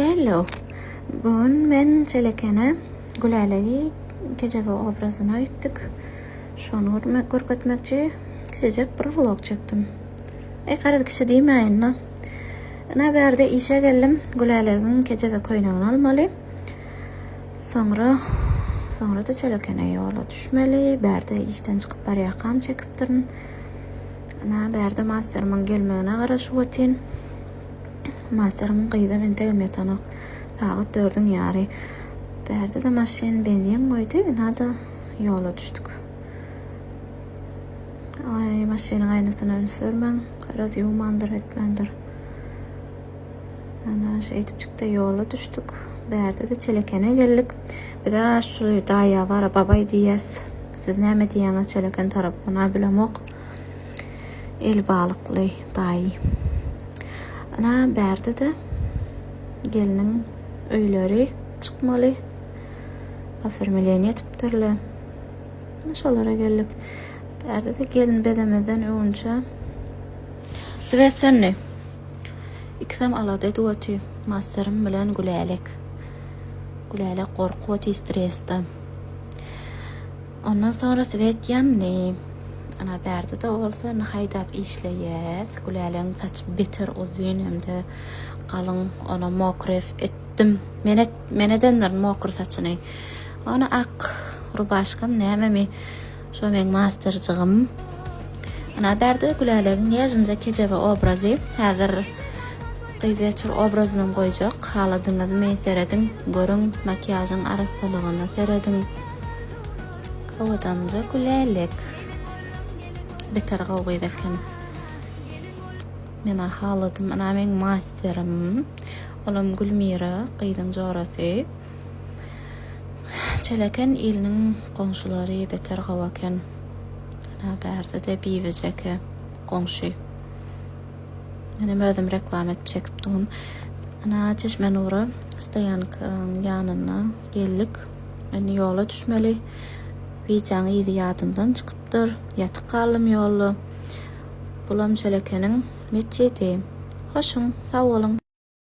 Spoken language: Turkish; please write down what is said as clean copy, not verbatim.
Hello. Bugün men Çelekene Gülale'yi gecebe obrazına gittik. Şonu görketmekçi gececek bir vlog çektim. Karadı kişi demeyin na. Ana berde işe geldim. Gülale'nin gecebe koyunağını almalı. Sonra da Çelekene yola düşmeli. Berde işten çıkıp baraya kam çekip durun. Ana berde masterman gelmeğine karşı otin. Masterman kıyda ben tegim yatanok. Saat 4'ün yarı. Berde de maşin benzin koydu. Ana da yola düştük. Ay maşinin aynısını önüfürmen. Karadı yumandır etmendir. Ana şey edip çıktı yola düştük. Berde de Çelekene geldik. Bir de şu daya var babay diyez. Siz ne diyeniz Çeleken tarafına bilemok. El balıklı dayı. Ana berde de gelinin öyleri çıkmalı. Afirmelerini yetiptirli. Şolara geldik. Berde de gelin bedemeden önce. Ve sönne. İkisem aladı duatı. Masterim bilen Gülalek. Gülalek korku stresti. Ondan sonra Svetyan ne? Ana berde de olsa nahaydap işleyez. Gülalek'in saç bitir uzun hem de kalın ona mokref ettim. Menedenler mokr saçını. Ona ak rubaşkam nememi şu men mastercığım. Ana berde Gülalek'in yazınca kecebe obrazı. Hazır qıyveçir obrazını koyacak. Haladınız mı seredin? Görün makyajın arasılığını seredin. Ovadanca Gülalek. Bitir qavgıydakın. Mena haladım. Ana men masterim. Olam Gülmira qıydın jorası. Çeleken ilinin qonşuları beter qavaken. Ana berde de biveceke qonşu. Benim özüm reklam etip çekipdim. Ana Çeşme Nuru Stayan'ın yanına geldik. Yani yola düşmeli. Vican iyiydi yadımdan çıkıptır. Yatık kalım yolu. Bulam Çelekenin meçhedi. Hoşum, sağ olun.